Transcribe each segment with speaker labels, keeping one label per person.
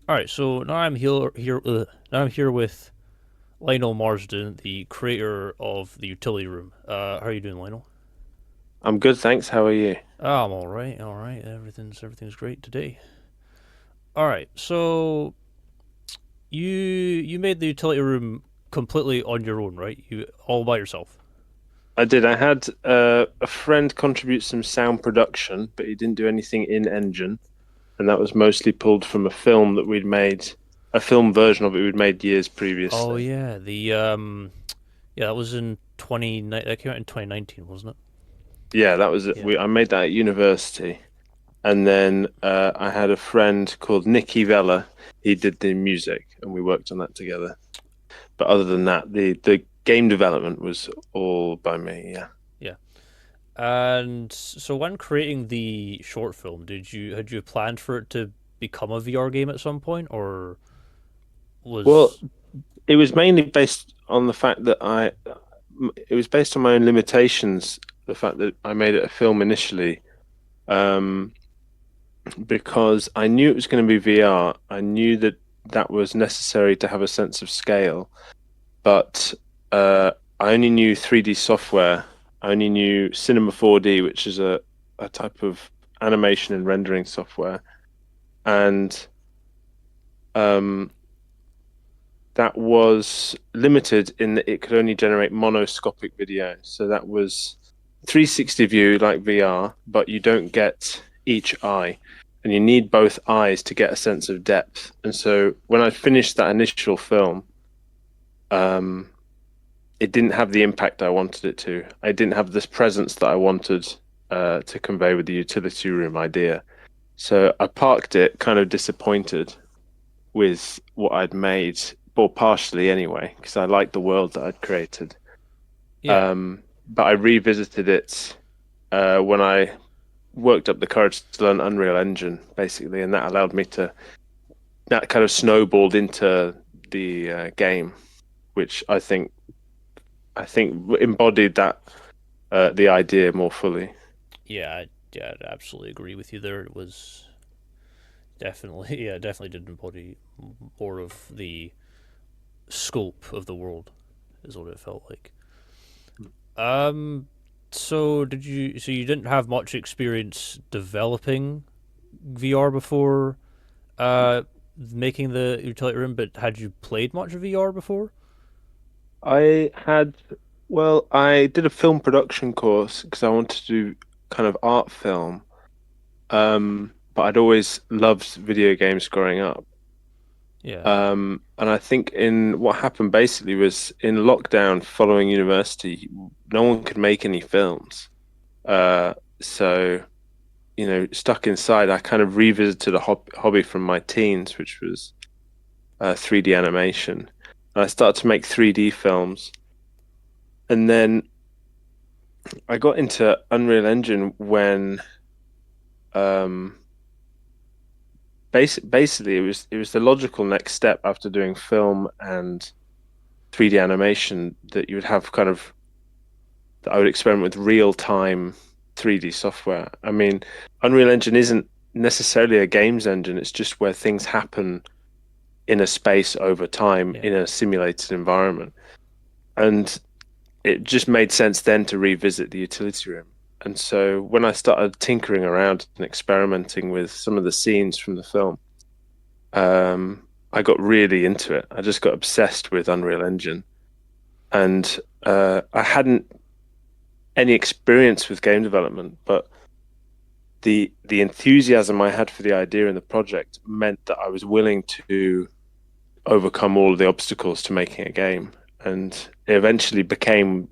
Speaker 1: All right, so now I'm here with Lionel Marsden, the creator of the utility room. How are you doing, Lionel?
Speaker 2: I'm good, thanks. How are you?
Speaker 1: I'm all right, all right. Everything's great today. All right, so you made the utility room completely on your own, right? You all by yourself.
Speaker 2: I did. I had a friend contribute some sound production, but he didn't do anything in engine, and that was mostly pulled from a film that we'd made, a film version of it we'd made years
Speaker 1: Oh
Speaker 2: previously.
Speaker 1: yeah, yeah, that was in 20. That came out in 2019, wasn't it?
Speaker 2: Yeah, that was it.
Speaker 1: Yeah.
Speaker 2: I made that at university, and then I had a friend called Nicky Vella. He did the music, and we worked on that together. But other than that, the game development was all by me. Yeah.
Speaker 1: Yeah. And so when creating the short film, had you planned for it to become a VR game at some point, or
Speaker 2: Well,
Speaker 1: was
Speaker 2: it was mainly based on the fact that it was based on my own limitations. The fact that I made it a film initially, um, because I knew it was going to be VR. I knew that that was necessary to have a sense of scale, but I only knew 3D software. I only knew Cinema 4D, which is a type of animation and rendering software, and um, that was limited in that it could only generate monoscopic video. So that was 360 view like VR, but you don't get each eye. And you need both eyes to get a sense of depth. And so when I finished that initial film, um, it didn't have the impact I wanted it to. I didn't have this presence that I wanted to convey with the utility room idea. So I parked it kind of disappointed with what I'd made, or partially anyway, because I liked the world that I'd created.
Speaker 1: yeah,
Speaker 2: But I revisited it when I worked up the courage to learn Unreal Engine, basically, and that allowed me to. That kind of snowballed into the game, which I think embodied that the idea more fully.
Speaker 1: yeah, I'd absolutely agree with you there. It was definitely yeah, definitely did embody more of the scope of the world, is what it felt like. Um, so you didn't have much experience developing VR before uh making the utility room, but had you played much VR before?
Speaker 2: I had, well, I did a film production course because I wanted to do kind of art film. But I'd always loved video games growing up.
Speaker 1: Yeah,
Speaker 2: And I think in what happened basically was in lockdown following university, no one could make any films. Uh, so, stuck inside, I kind of revisited a hobby from my teens, which was 3D animation. And I started to make 3D films. And then I got into Unreal Engine when um, basically it was the logical next step after doing film and 3D animation that you would have kind of that I would experiment with real time 3D software. I mean, Unreal Engine isn't necessarily a games engine, it's just where things happen in a space over time
Speaker 1: yeah,
Speaker 2: in a simulated environment. And it just made sense then to revisit the utility room. And so when I started tinkering around and experimenting with some of the scenes from the film, I got really into it. I just got obsessed with Unreal Engine. And I hadn't any experience with game development, but the enthusiasm I had for the idea and the project meant that I was willing to overcome all of the obstacles to making a game, and it eventually became,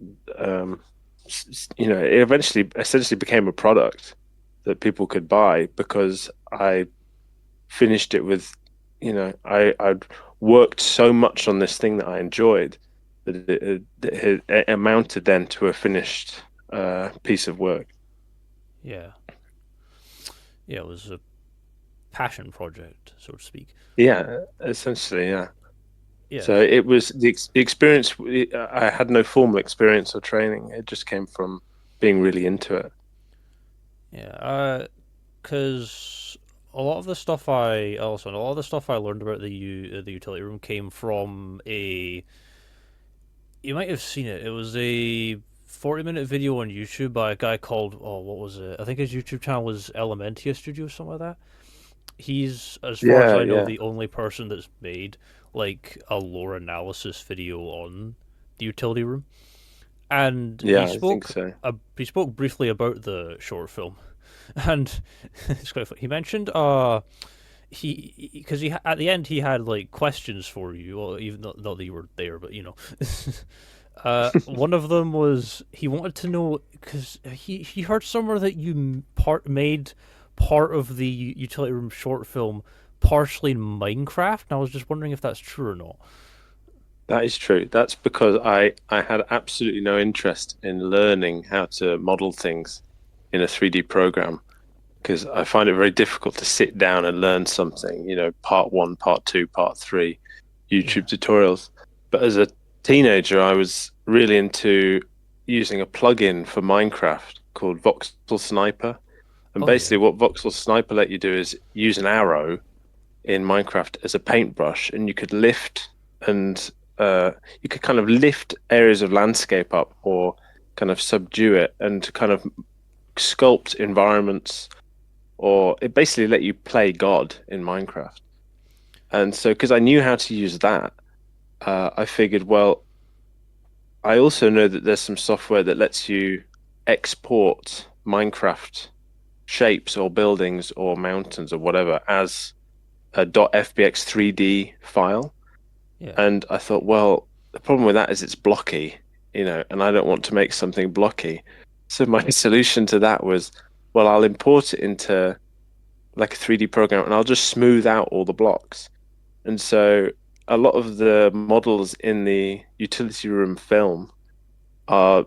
Speaker 2: it eventually essentially became a product that people could buy because I finished it with, I'd worked so much on this thing that I enjoyed that it amounted then to a finished piece of work.
Speaker 1: yeah, yeah. It was a passion project, so to speak.
Speaker 2: Yeah, essentially, yeah.
Speaker 1: Yeah,
Speaker 2: So it was the experience. I had no formal experience or training. It just came from being really into it.
Speaker 1: yeah. Because a lot of the stuff I also a lot of the stuff I learned about the utility room came from a. You might have seen it. It was a 40-minute video on YouTube by a guy called, oh, what was it? I think his YouTube channel was Elementia Studio, something like that. He's, as far as
Speaker 2: Yeah,
Speaker 1: I know,
Speaker 2: yeah,
Speaker 1: the only person that's made like a lore analysis video on the utility room, and
Speaker 2: yeah. I think so.
Speaker 1: he spoke briefly about the short film, and it's quite funny. He mentioned he because at the end he had like questions for you, well, even not that you were there, but you know. One of them was he wanted to know because he heard somewhere that you made part of the utility room short film partially in Minecraft, and I was just wondering if that's true or not.
Speaker 2: That is true. That's because I had absolutely no interest in learning how to model things in a 3D program because I find it very difficult to sit down and learn something, part one, part two, part three,
Speaker 1: Yeah.
Speaker 2: YouTube tutorials. But as a teenager, I was really into using a plugin for Minecraft called Voxel Sniper. And
Speaker 1: Oh yeah.
Speaker 2: basically, what Voxel Sniper let you do is use an arrow in Minecraft as a paintbrush, and you could lift and you could kind of lift areas of landscape up or kind of subdue it and kind of sculpt environments, or it basically let you play God in Minecraft. And so, because I knew how to use that, I figured, well, I also know that there's some software that lets you export Minecraft shapes or buildings or mountains or whatever as a .fbx 3D file.
Speaker 1: Yeah.
Speaker 2: And I thought, well, the problem with that is it's blocky, and I don't want to make something blocky. So my solution to that was, well, I'll import it into like a 3D program and I'll just smooth out all the blocks. And so a lot of the models in the utility room film are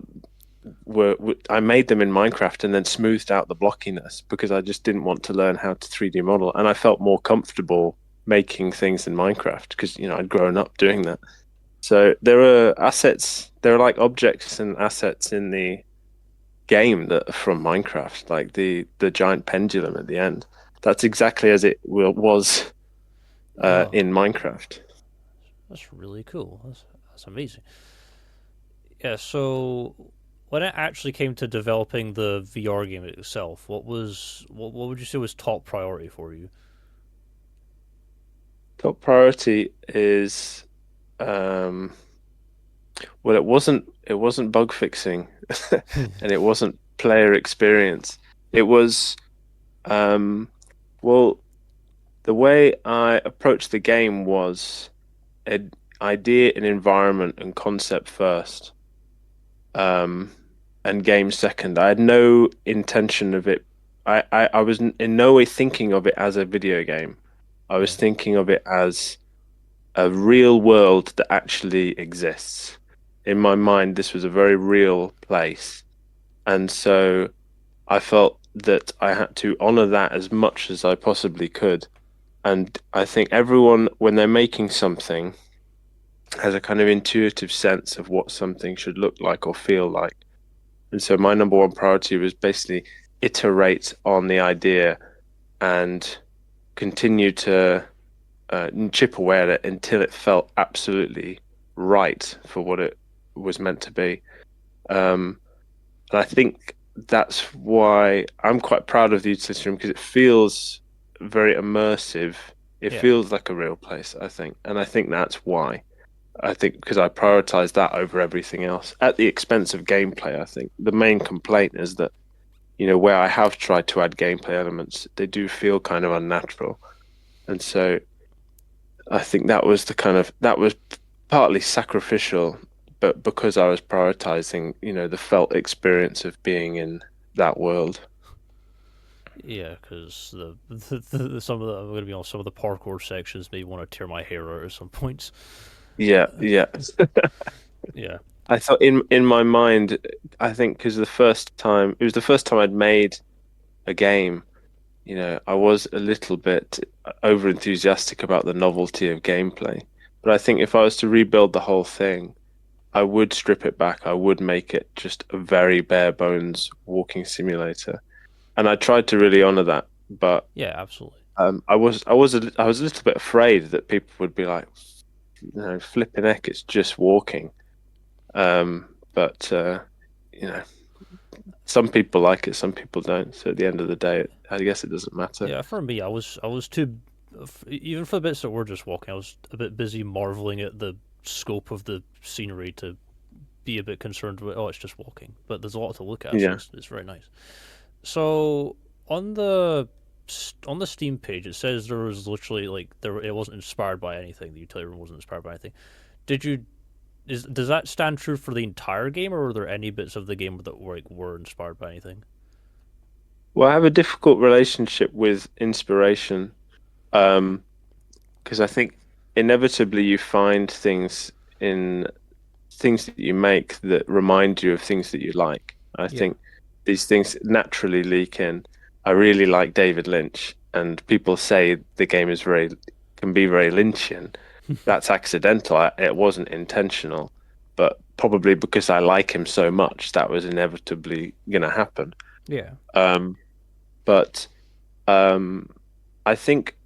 Speaker 2: were I made them in Minecraft and then smoothed out the blockiness because I just didn't want to learn how to 3D model, and I felt more comfortable making things in Minecraft because I'd grown up doing that. So there are assets, there are like objects and assets in the game that are from Minecraft, like the giant pendulum at the end. That's exactly as it was
Speaker 1: Oh,
Speaker 2: in Minecraft.
Speaker 1: that's really cool. That's amazing. Yeah. So when it actually came to developing the VR game itself, what would you say was top priority for you?
Speaker 2: Top priority is um, well, it wasn't bug fixing, and it wasn't player experience. It was um, well, the way I approached the game was an idea, an environment, and concept first, um, and game second. I had no intention of it. I was in no way thinking of it as a video game. I was
Speaker 1: Yeah.
Speaker 2: thinking of it as a real world that actually exists. In my mind, this was a very real place. And so I felt that I had to honor that as much as I possibly could. And I think everyone, when they're making something, has a kind of intuitive sense of what something should look like or feel like. And so my number one priority was basically iterate on the idea and continue to chip away at it until it felt absolutely right for what it was meant to be. And I think that's why I'm quite proud of the utility room because it feels very immersive. It
Speaker 1: Yeah.
Speaker 2: feels like a real place, I think. And I think that's why. I think because I prioritize that over everything else at the expense of gameplay. I think the main complaint is that, where I have tried to add gameplay elements, they do feel kind of unnatural. And so I think that was partly sacrificial, but because I was prioritizing, the felt experience of being in that world.
Speaker 1: Yeah, because some of the I'm going to be honest, some of the parkour sections may want to tear my hair out at some points.
Speaker 2: Yeah, yeah.
Speaker 1: Yeah.
Speaker 2: I thought in my mind, I think because it was the first time I'd made a game. I was a little bit over enthusiastic about the novelty of gameplay. But I think if I was to rebuild the whole thing, I would strip it back. I would make it just a very bare bones walking simulator. And I tried to really honor that, but
Speaker 1: Yeah, absolutely.
Speaker 2: I was a little bit afraid that people would be like, flipping heck, it's just walking. But you know, some people like it, some people don't. So at the end of the day, I guess it doesn't matter.
Speaker 1: Yeah, for me, I was too, even for the bits that were just walking, I was a bit busy marveling at the scope of the scenery to be a bit concerned with. Oh, it's just walking, but there's a lot to look at, so
Speaker 2: Yeah.
Speaker 1: it's very nice. So on the Steam page, it says there was literally like there it wasn't inspired by anything. The utility room wasn't inspired by anything. Did you does that stand true for the entire game, or were there any bits of the game that were inspired by anything?
Speaker 2: Well, I have a difficult relationship with inspiration, um, because I think inevitably you find in things that you make that remind you of things that you like. I
Speaker 1: Yeah,
Speaker 2: think these things naturally leak in. I really like David Lynch, and people say the game is very can be very Lynchian. That's accidental. It wasn't intentional, but probably because I like him so much, that was inevitably going to happen.
Speaker 1: yeah,
Speaker 2: Um, but um, I think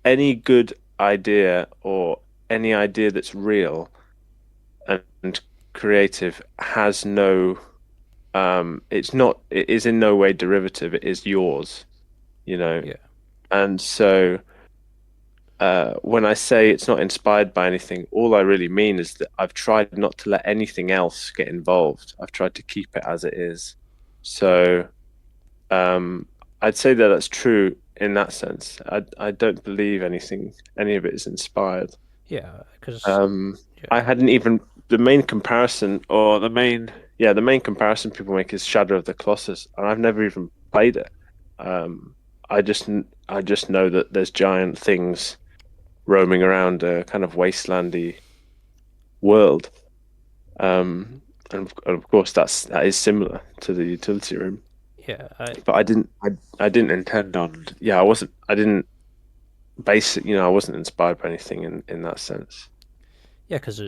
Speaker 2: any good idea or any idea that's real and creative has no it is in no way derivative, it is yours, you know.
Speaker 1: yeah,
Speaker 2: And so when I say it's not inspired by anything, all I really mean is that I've tried not to let anything else get involved. I've tried to keep it as it is. So um, I'd say that that's true in that sense. I don't believe any of it is inspired.
Speaker 1: yeah. Because
Speaker 2: Um, I
Speaker 1: yeah,
Speaker 2: hadn't even the main comparison or the main comparison people make is Shadow of the Colossus, and I've never even played it. Um, I just know that there's giant things roaming around a kind of wastelandy world. And of course that is similar to the utility room.
Speaker 1: yeah,
Speaker 2: But I didn't intend on I didn't base it, I wasn't inspired by anything in that sense.
Speaker 1: yeah. Because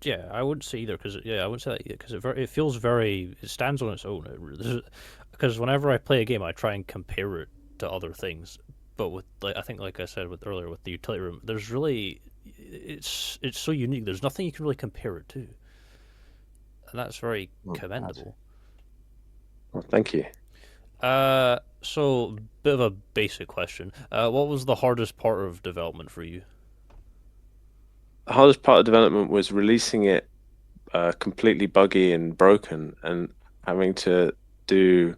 Speaker 1: yeah, I wouldn't say either. Because yeah, I wouldn't say that either. Because it feels very, it stands on its own. Because whenever I play a game, I try and compare it to other things. But with like I think, like I said with earlier with the utility room, there's really it's so unique. There's nothing you can really compare it to, and that's very
Speaker 2: Not bad.
Speaker 1: commendable.
Speaker 2: Well, thank you.
Speaker 1: So bit of a basic question. What was the hardest part of development for you?
Speaker 2: The hardest part of development was releasing it completely buggy and broken and having to do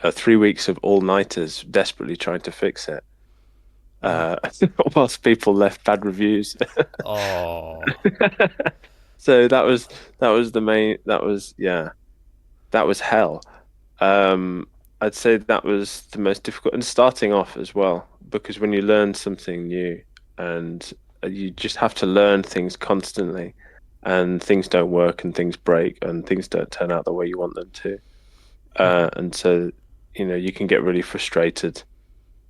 Speaker 2: 3 weeks of all-nighters desperately trying to fix it.
Speaker 1: Oh,
Speaker 2: Uh, whilst people left bad reviews.
Speaker 1: oh,
Speaker 2: So that was the main that was hell. I'd say that was the most difficult and starting off as well because when you learn something new and you just have to learn things constantly and things don't work and things break and things don't turn out the way you want them to.
Speaker 1: yeah,
Speaker 2: And so you can get really frustrated.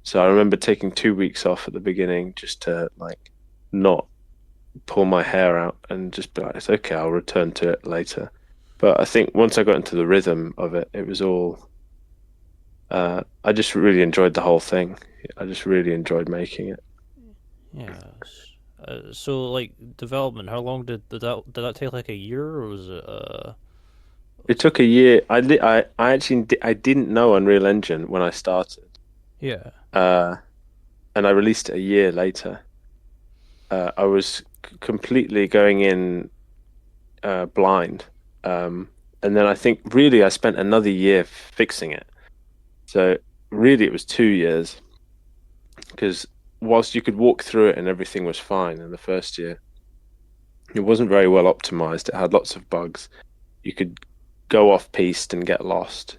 Speaker 2: So I remember taking 2 weeks off at the beginning just to like not pull my hair out and just be like, it's okay, I'll return to it later. But I think once I got into the rhythm of it, it was all. I just really enjoyed the whole thing. I just really enjoyed making it.
Speaker 1: yeah. So like development, how long did that take? Like a year, or was it
Speaker 2: It took a year. I actually I didn't know Unreal Engine when I started,
Speaker 1: yeah,
Speaker 2: uh, and I released it a year later. I was completely going in blind, and then I think really I spent another year fixing it. So really, it was 2 years because whilst you could walk through it and everything was fine in the first year, it wasn't very well optimized. It had lots of bugs. You could go off piste and get lost.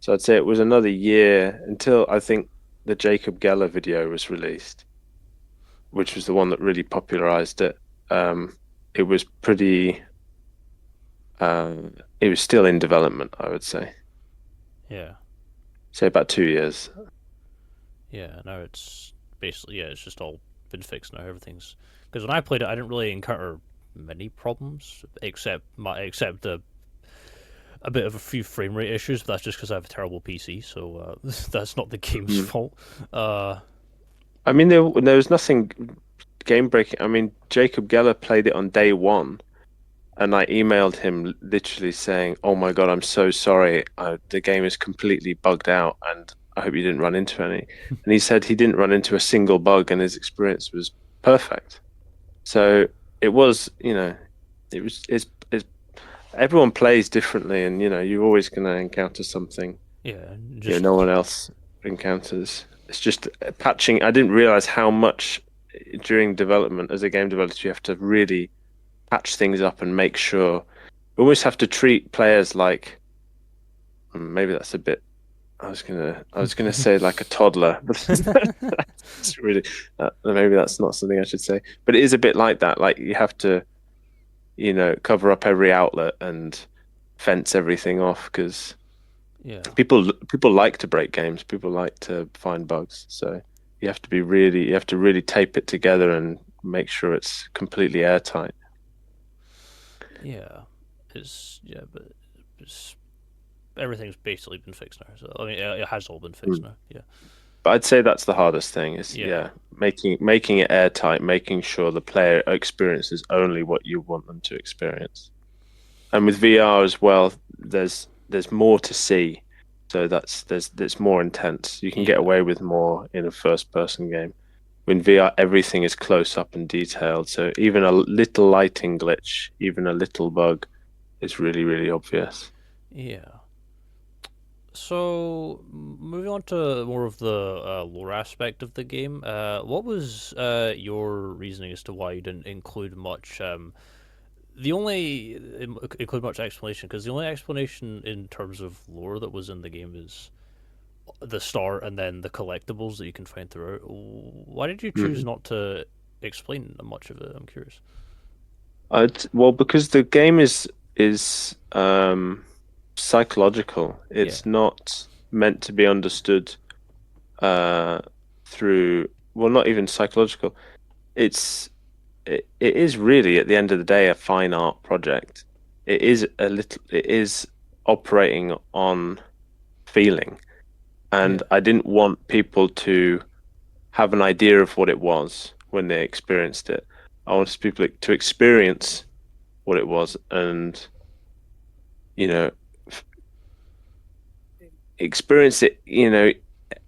Speaker 2: So I'd say it was another year until I think the Jacob Geller video was released, which was the one that really popularized it. It was pretty. Uh, it was still in development, I would say.
Speaker 1: yeah,
Speaker 2: Say about 2 years.
Speaker 1: yeah. Now it's basically yeah, it's just all been fixed now. Everything's because when I played it, I didn't really encounter many problems except the a bit of a few frame rate issues, but that's just because I have a terrible PC, so that's not the game's
Speaker 2: Mm.
Speaker 1: fault. Uh,
Speaker 2: I mean, there was nothing game breaking. I mean, Jacob Geller played it on day one, and I emailed him literally saying, "Oh my God, I'm so sorry. The game is completely bugged out, and I hope you didn't run into any." And he said he didn't run into a single bug, and his experience was perfect. So it was, it's everyone plays differently, and you're always going to encounter something
Speaker 1: yeah,
Speaker 2: no
Speaker 1: just
Speaker 2: one else encounters. It's just patching. I didn't realize how much during development as a game developer you have to really patch things up and make sure. You almost have to treat players like maybe that's a bit. I was gonna say like a toddler, but that's really maybe that's not something I should say. But it is a bit like that. Like you have to cover up every outlet and fence everything off because
Speaker 1: yeah,
Speaker 2: people like to break games. People like to find bugs. So you have to really tape it together and make sure it's completely airtight.
Speaker 1: yeah. But it's, everything's basically been fixed now. So I mean, it has all been fixed
Speaker 2: Mm.
Speaker 1: now. Yeah,
Speaker 2: But I'd say that's the hardest thing is
Speaker 1: yeah,
Speaker 2: making it airtight, making sure the player experiences only what you want them to experience. And with VR as well, there's more to see. So that's more intense. You can get
Speaker 1: yeah,
Speaker 2: away with more in a first person game. In VR, everything is close up and detailed. So even a little lighting glitch, even a little bug is really, really obvious.
Speaker 1: yeah. So, moving on to more of the lore aspect of the game, what was your reasoning as to why you didn't include much? The only include much explanation because the only explanation in terms of lore that was in the game is the start and then the collectibles that you can find throughout. Why did you choose
Speaker 2: Mhm.
Speaker 1: not to explain much of it? I'm curious.
Speaker 2: Well, because the game is psychological.
Speaker 1: Yeah,
Speaker 2: It's not meant to be understood uh, through, well, not even psychological. It's it is really at the end of the day a fine art project. It is operating on feeling,
Speaker 1: yeah,
Speaker 2: and I didn't want people to have an idea of what it was when they experienced it. I wanted people to experience what it was and you know experience it.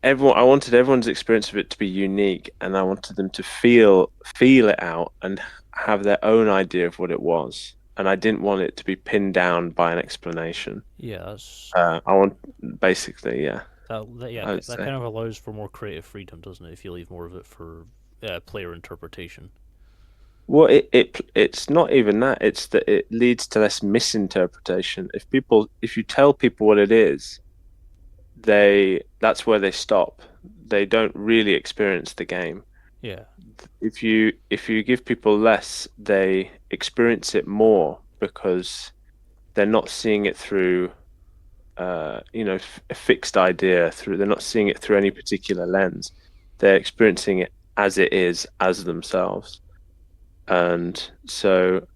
Speaker 2: Everyone. I wanted everyone's experience of it to be unique, and I wanted them to feel it out and have their own idea of what it was. And I didn't want it to be pinned down by an explanation.
Speaker 1: yeah. That's
Speaker 2: I want basically, yeah,
Speaker 1: yeah.
Speaker 2: I would
Speaker 1: That
Speaker 2: say.
Speaker 1: kind of allows for more creative freedom, doesn't it? If you leave more of it for player interpretation.
Speaker 2: Well, it's not even that. It's that it leads to less misinterpretation. If you tell people what it is, that's where they stop. They don't really experience the game.
Speaker 1: Yeah,
Speaker 2: If you give people less, they experience it more because they're not seeing it through a fixed idea through they're not seeing it through any particular lens. They're experiencing it as it is as themselves. And so,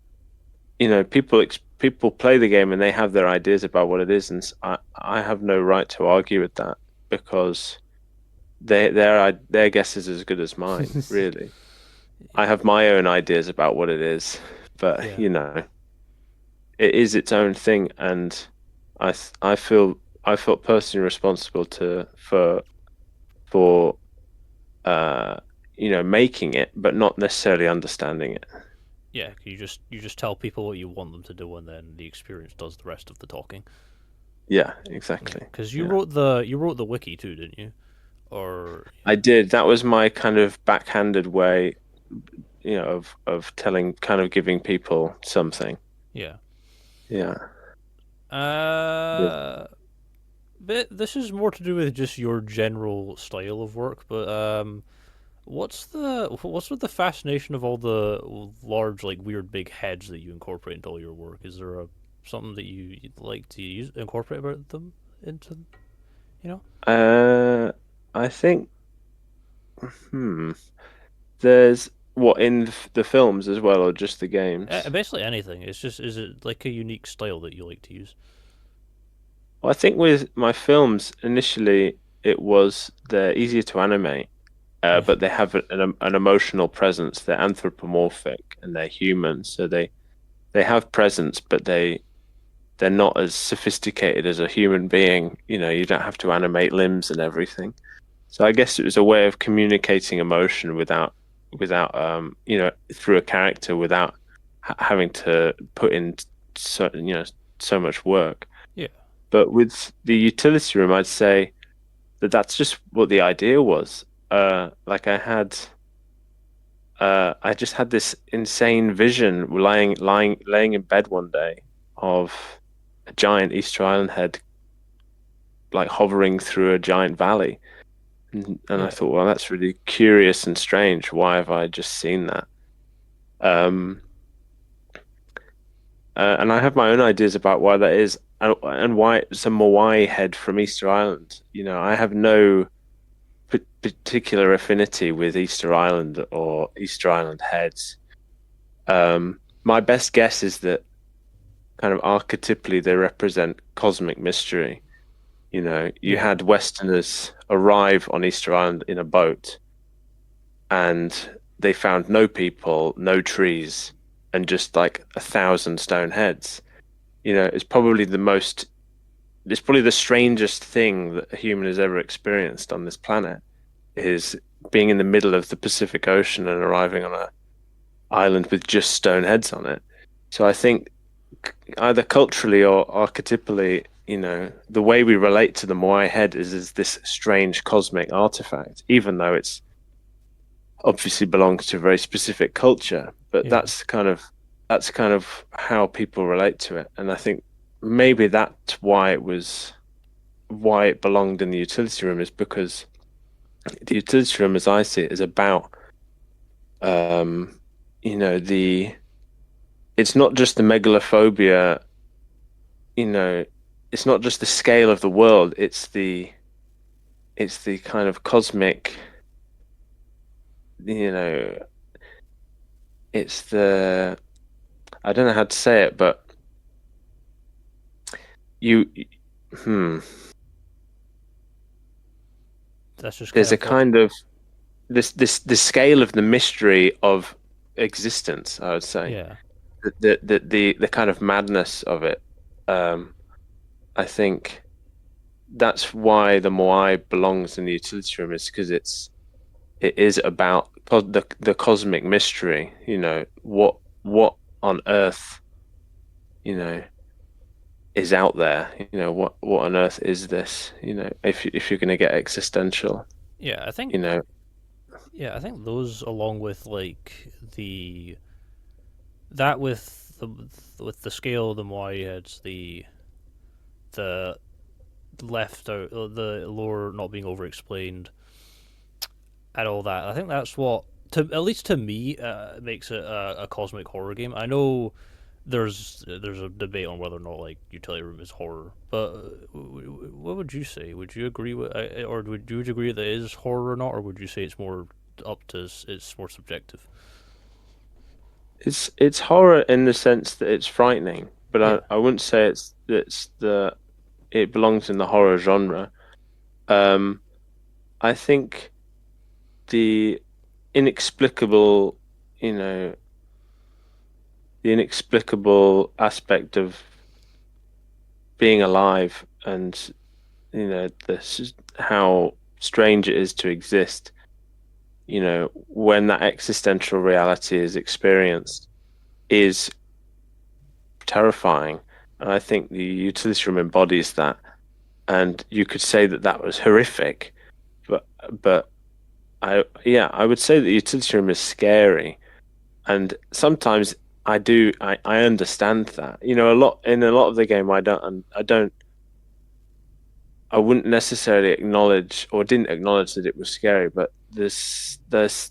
Speaker 2: people play the game and they have their ideas about what it is, and I have no right to argue with that because their guess is as good as mine, really. I have my own ideas about what it is, but
Speaker 1: yeah,
Speaker 2: it is its own thing, and I feel I felt personally responsible to for uh making it, but not necessarily understanding it.
Speaker 1: yeah. You just tell people what you want them to do, and then the experience does the rest of the talking.
Speaker 2: Yeah,
Speaker 1: Yeah,
Speaker 2: exactly.
Speaker 1: because
Speaker 2: Yeah,
Speaker 1: you wrote the wiki too, didn't you? Or
Speaker 2: I did. That was my kind of backhanded way, of telling, kind of giving people something.
Speaker 1: yeah.
Speaker 2: Yeah. Yeah.
Speaker 1: Uh, but this is more to do with just your general style of work. But what's with the fascination of all the large, like weird, big heads that you incorporate into all your work? Is there something that you'd like to incorporate about them into? You know,
Speaker 2: Uh, I think. Hmm. There's what in the films as well, or just the games?
Speaker 1: basically anything. It's just is it like a unique style that you like to use?
Speaker 2: Well, I think with my films initially, they're easier to animate,
Speaker 1: Yeah,
Speaker 2: but they have an emotional presence. They're anthropomorphic and they're human, so they have presence, but they're not as sophisticated as a human being. You know, you don't have to animate limbs and everything. So I guess it was a way of communicating emotion without through a character without having to put in so much work.
Speaker 1: yeah,
Speaker 2: But with the utility room, I'd say that that's just what the idea was. Like I just had this insane vision laying in bed one day of a giant Easter Island head like hovering through a giant valley. And I
Speaker 1: yeah,
Speaker 2: thought, well, that's really curious and strange. Why have I just seen that? Um, and I have my own ideas about why that is, and why it's a Moai head from Easter Island. You know, I have no particular affinity with Easter Island or Easter Island heads. My best guess is that kind of archetypally they represent cosmic mystery. You know, you
Speaker 1: yeah,
Speaker 2: had Westerners arrive on Easter Island in a boat and they found no people, no trees, and just like 1,000 stone heads. You know, it's probably the strangest thing that a human has ever experienced on this planet is being in the middle of the Pacific Ocean and arriving on a island with just stone heads on it. So I think either culturally or archetypally, you know, the way we relate to the Moai head is this strange cosmic artifact, even though it's obviously belongs to a very specific culture. But
Speaker 1: yeah,
Speaker 2: that's kind of how people relate to it. And I think maybe that's why it belonged in the utility room is because the utility room, as I see it, is about um, you know, it's not just the megalophobia, you know, it's not just the scale of the world, it's the kind of cosmic, you know, it's the I don't know how to say it, but you hmm
Speaker 1: that's just kind
Speaker 2: there's a
Speaker 1: of like,
Speaker 2: kind of the scale of the mystery of existence, I would say.
Speaker 1: yeah,
Speaker 2: The kind of madness of it. Um, I think that's why the Moai belongs in the utility room is because it is about the cosmic mystery. You know what on earth you know is out there. You know what on earth is this? You know if you're going to get existential.
Speaker 1: yeah.
Speaker 2: You know
Speaker 1: I think those along with like the that with the scale of the Moai heads, the left out, the lore not being over explained, and all that. I think that's what, to at least to me, makes it a cosmic horror game. I know there's a debate on whether or not like Utility Room is horror, but what would you say? Would you agree with, or would you agree that it is horror or not, or would you say it's more up to it's more subjective?
Speaker 2: it's horror in the sense that it's frightening, but
Speaker 1: Yeah,
Speaker 2: I wouldn't say it belongs in the horror genre. Um, I think the inexplicable, you know, the inexplicable aspect of being alive and, you know, this how strange it is to exist, you know, when that existential reality is experienced is terrifying. And I think the utility room embodies that. And you could say that that was horrific, but but I would say that the utility room is scary, and sometimes I understand that. You know, a lot of the game I wouldn't necessarily acknowledge or didn't acknowledge that it was scary, but this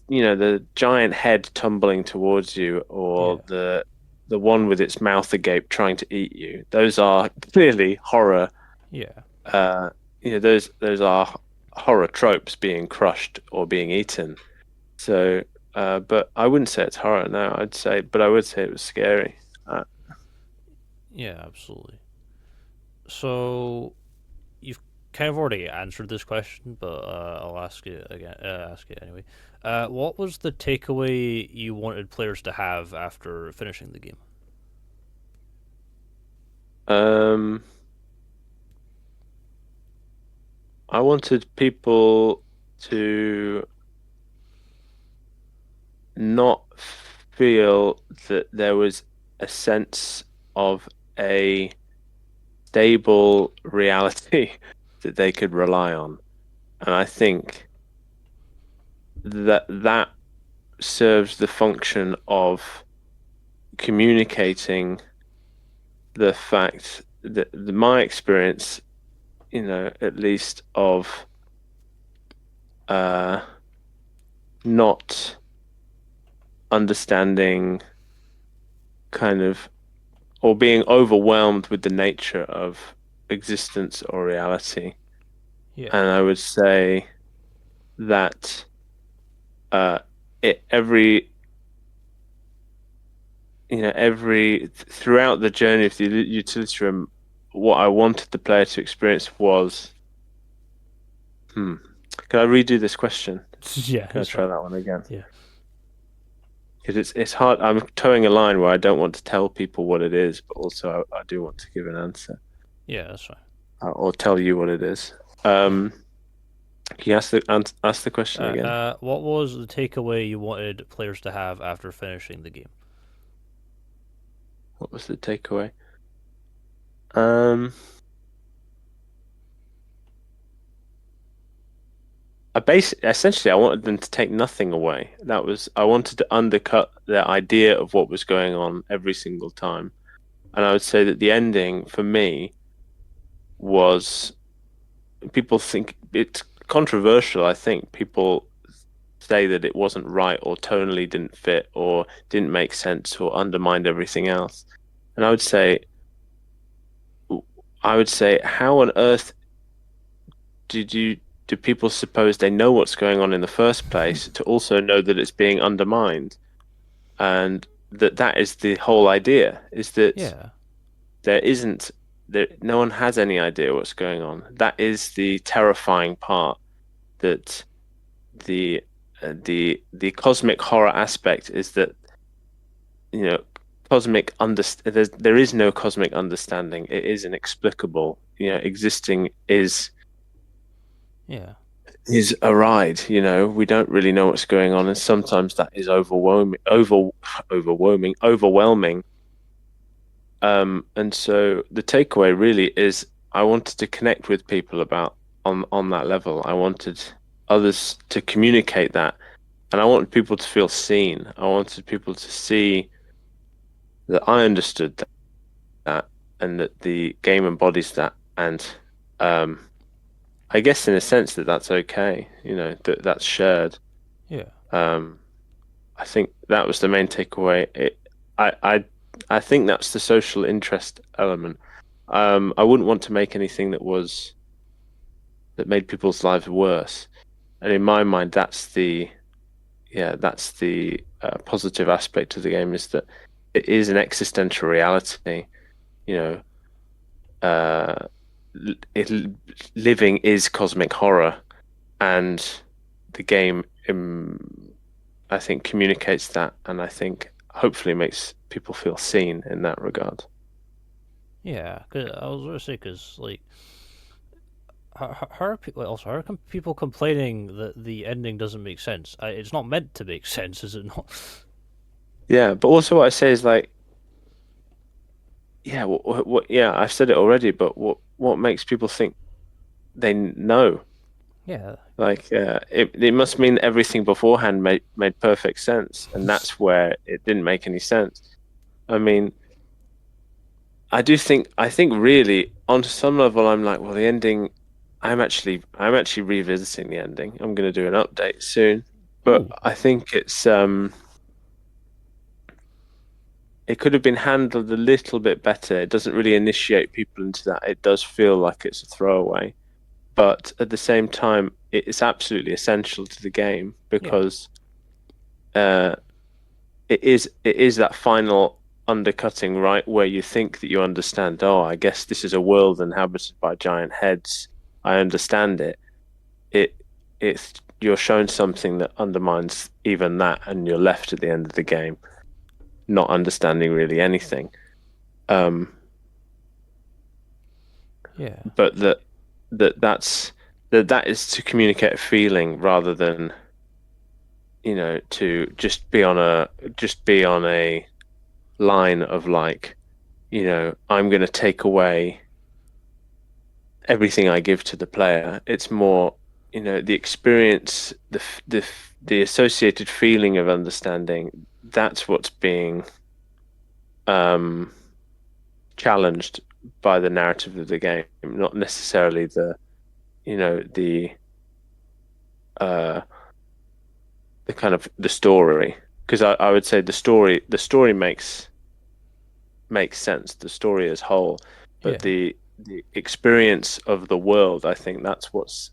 Speaker 2: you know the giant head tumbling towards you or
Speaker 1: yeah,
Speaker 2: the one with its mouth agape trying to eat you. Those are clearly horror.
Speaker 1: yeah,
Speaker 2: Uh, you know, those are horror tropes being crushed or being eaten. So, but I wouldn't say it's horror. No, but I would say it was scary. Uh,
Speaker 1: yeah. Absolutely. So you've kind of already answered this question, but I'll ask it again. Ask it anyway. What was the takeaway you wanted players to have after finishing the game?
Speaker 2: Um, I wanted people to not feel that there was a sense of a stable reality that they could rely on. And I think that serves the function of communicating the fact that my experience, at least of uh, not understanding kind of or being overwhelmed with the nature of existence or reality.
Speaker 1: Yeah,
Speaker 2: And I would say that uh, it every throughout the journey of the utility room, what I wanted the player to experience was, can I redo this question?
Speaker 1: yeah,
Speaker 2: Can I
Speaker 1: it's
Speaker 2: try
Speaker 1: fine.
Speaker 2: that one again?
Speaker 1: Yeah,
Speaker 2: Because it's hard. I'm towing a line where I don't want to tell people what it is, but also I do want to give an answer
Speaker 1: yeah, that's fine.
Speaker 2: or tell you what it is.
Speaker 1: Yeah.
Speaker 2: Can you ask the question again?
Speaker 1: What was the takeaway you wanted players to have after finishing the game?
Speaker 2: What was the takeaway? Um, essentially I wanted them to take nothing away. I wanted to undercut the idea of what was going on every single time. And I would say that the ending for me was people think it's controversial. I think people say that it wasn't right or tonally didn't fit or didn't make sense or undermined everything else. And I would say, how on earth did you do people suppose they know what's going on in the first place to also know that it's being undermined? And that is the whole idea, is that
Speaker 1: Yeah,
Speaker 2: there isn't there no one has any idea what's going on. That is the terrifying part, that the cosmic horror aspect is that, you know there is no cosmic understanding. It is inexplicable. Existing
Speaker 1: yeah,
Speaker 2: is a ride. We don't really know what's going on, and sometimes that is overwhelming. And so the takeaway really is I wanted to connect with people about on that level. I wanted others to communicate that, and I wanted people to feel seen. I wanted people to see that I understood that, and that the game embodies that, and um, I guess in a sense that's okay. That's shared.
Speaker 1: yeah,
Speaker 2: Um, I think that was the main takeaway. I, I, I think that's the social interest element. I wouldn't want to make anything that made people's lives worse. And in my mind, that's the positive aspect of the game, is that it is an existential reality. You know, uh, it living is cosmic horror, and the game, I think, communicates that, and I think hopefully makes people feel seen in that regard.
Speaker 1: yeah. Cause I was gonna say, cause like, how are people also? How are people complaining that the ending doesn't make sense? It's not meant to make sense, is it not?
Speaker 2: Yeah, but also what I say is like, yeah, yeah, I've said it already, but what makes people think they know?
Speaker 1: Yeah,
Speaker 2: Like, it must mean everything beforehand made perfect sense, and that's where it didn't make any sense. I mean, I think really on some level I'm like, well, the ending. I'm actually revisiting the ending. I'm going to do an update soon, but
Speaker 1: ooh,
Speaker 2: I think it could have been handled a little bit better. It doesn't really initiate people into that. It does feel like it's a throwaway, but at the same time, it's absolutely essential to the game
Speaker 1: yeah,
Speaker 2: because uh, it is that final undercutting right where you think that you understand. Oh, I guess this is a world inhabited by giant heads. I understand it. It it's you're shown something that undermines even that, and you're left at the end of the game not understanding really anything. Um,
Speaker 1: Yeah.
Speaker 2: but that's that is to communicate a feeling rather than to just be on a line of like I'm going to take away everything I give to the player. It's more the experience, the associated feeling of understanding. That's what's being um challenged by the narrative of the game, not necessarily the uh the kind of the story. Because I would say the story makes sense, the story as whole, but
Speaker 1: Yeah.
Speaker 2: the experience of the world, I think that's what's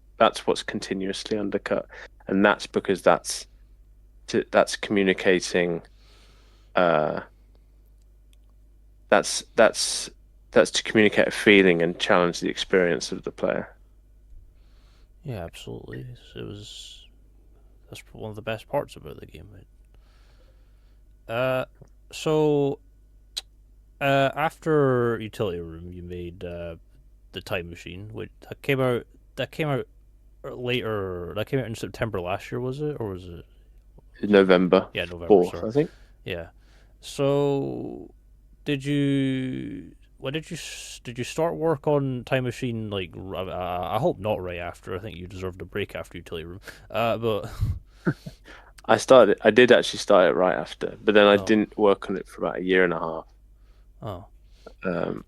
Speaker 2: continuously undercut, and that's because that's communicating. Uh, that's to communicate a feeling and challenge the experience of the player.
Speaker 1: Yeah, absolutely. That's one of the best parts about the game. Uh, so after Utility Room, you made the Time Machine, which That came out later. That came out in September last year, was it, or was it?
Speaker 2: November
Speaker 1: Yeah, November.
Speaker 2: 4th,
Speaker 1: Sorry.
Speaker 2: I think.
Speaker 1: Yeah. So, did you? When did you start work on Time Machine? Like, I hope not right after. I think you deserved a break after Utility Room. But
Speaker 2: I did actually start it right after, but then I
Speaker 1: oh,
Speaker 2: didn't work on it for about a year and a half.
Speaker 1: oh,
Speaker 2: Um,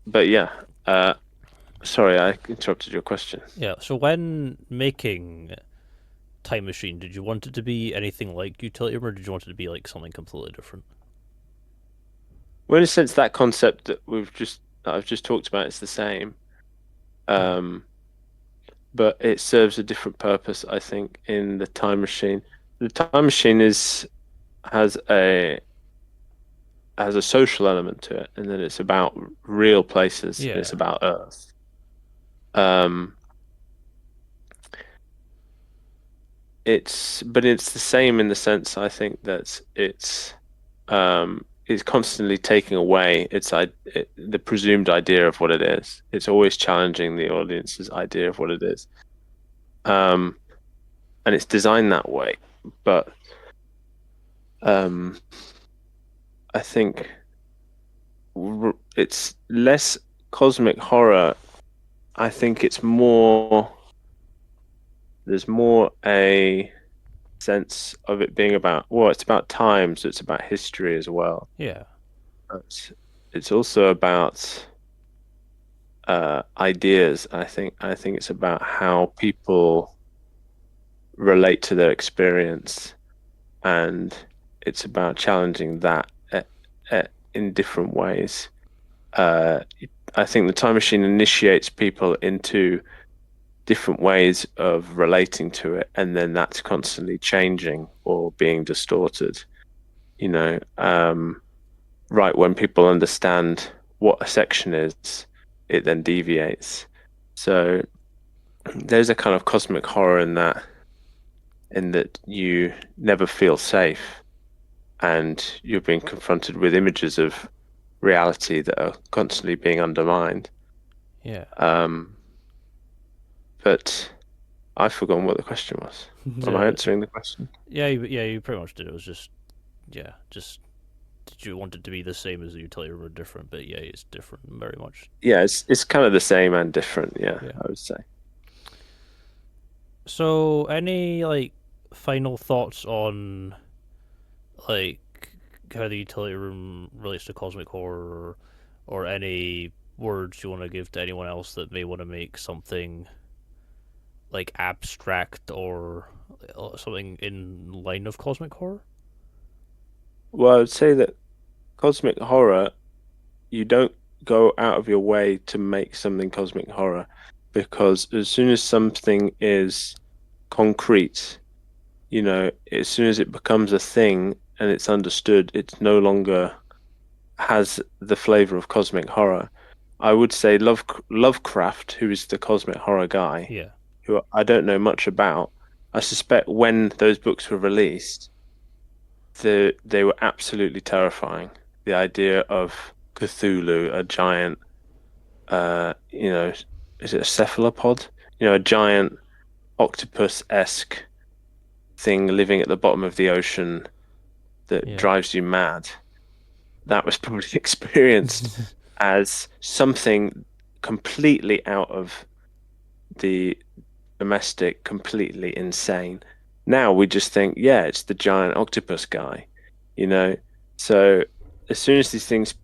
Speaker 2: but yeah, sorry, I interrupted your question.
Speaker 1: yeah. So when making Time Machine, did you want it to be anything like Utility Room, or did you want it to be like something completely different?
Speaker 2: Well, in a sense, that concept that I've just talked about is the same,
Speaker 1: Hmm.
Speaker 2: um, but it serves a different purpose, I think, in the time machine. The time machine is has a social element to it, and then it's about real places, and it's
Speaker 1: Yeah,
Speaker 2: about Earth. Um, but it's the same in the sense I think that it's constantly taking away the presumed idea of what it is. It's always challenging the audience's idea of what it is. Um, and it's designed that way. But um, I think it's less cosmic horror. I think there's more a sense of it being about, well, it's about time, so it's about history as well.
Speaker 1: yeah,
Speaker 2: But it's also about ideas. I think it's about how people relate to their experience, and it's about challenging that in different ways. Uh, I think the time machine initiates people into different ways of relating to it, and then that's constantly changing or being distorted. Right when people understand what a section is, it then deviates. So there's a kind of cosmic horror in that you never feel safe, and you're being confronted with images of reality that are constantly being undermined.
Speaker 1: yeah.
Speaker 2: Um, but I've forgotten what the question was. Am I
Speaker 1: Yeah,
Speaker 2: answering the question?
Speaker 1: yeah. You pretty much did. It was just yeah, just did you want it to be the same as the Utility Room or different? But yeah, it's different very much.
Speaker 2: Yeah, it's kind of the same and different. Yeah,
Speaker 1: Yeah.
Speaker 2: I would say.
Speaker 1: So, any like final thoughts on like how the Utility Room relates to cosmic horror, or any words you want to give to anyone else that may want to make something like abstract or something in line of cosmic horror?
Speaker 2: Well, I would say that cosmic horror, you don't go out of your way to make something cosmic horror, because as soon as something is concrete, as soon as it becomes a thing and it's understood, it's no longer has the flavor of cosmic horror. I would say Lovecraft, who is the cosmic horror guy,
Speaker 1: Yeah,
Speaker 2: who I don't know much about. I suspect when those books were released, they were absolutely terrifying. The idea of Cthulhu, a giant, is it a cephalopod? A giant octopus-esque thing living at the bottom of the ocean that
Speaker 1: yeah,
Speaker 2: drives you mad. That was probably experienced as something completely out of the domestic, completely insane. Now we just think, yeah, it's the giant octopus guy, you know. So as soon as these things,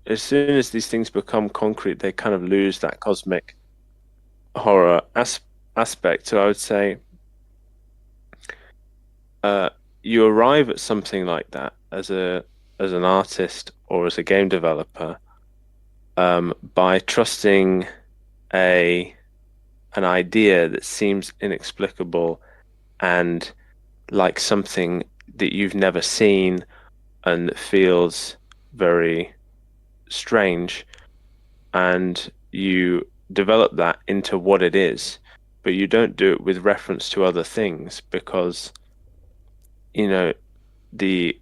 Speaker 2: as soon as these things become concrete, they kind of lose that cosmic horror aspect. So I would say, uh, you arrive at something like that as an artist or as a game developer, by trusting a an idea that seems inexplicable and like something that you've never seen and that feels very strange, and you develop that into what it is, but you don't do it with reference to other things because, you know, the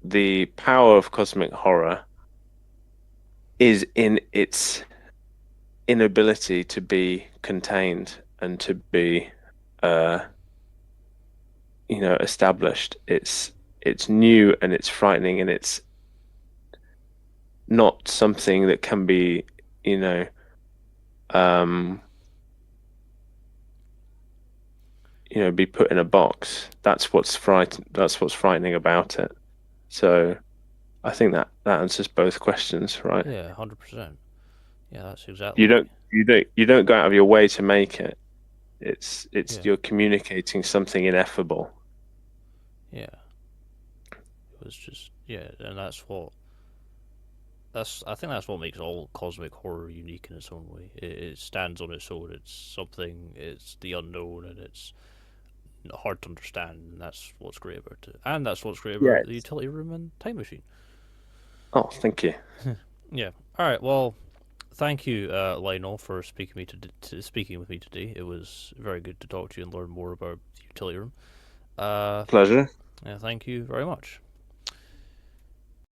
Speaker 2: the power of cosmic horror is in its inability to be contained and to be uh established. It's new and it's frightening and it's not something that can be, you know, um, be put in a box. That's what's frightening about it. So I think that answers both questions, right?
Speaker 1: yeah, 100%. Yeah, that's
Speaker 2: You
Speaker 1: exactly.
Speaker 2: don't go out of your way to make it. It's
Speaker 1: Yeah,
Speaker 2: you're communicating something ineffable.
Speaker 1: yeah. It was just yeah, and I think that's what makes all cosmic horror unique in its own way. It stands on its own. It's something. It's the unknown, and it's hard to understand. And that's what's great about it. And that's what's great
Speaker 2: Yeah.
Speaker 1: about the utility room and time machine.
Speaker 2: Oh, thank you.
Speaker 1: Yeah. All right. Well, thank you, Lionel, for speaking with me today. It was very good to talk to you and learn more about the utility room. Uh,
Speaker 2: Pleasure.
Speaker 1: yeah, thank you very much.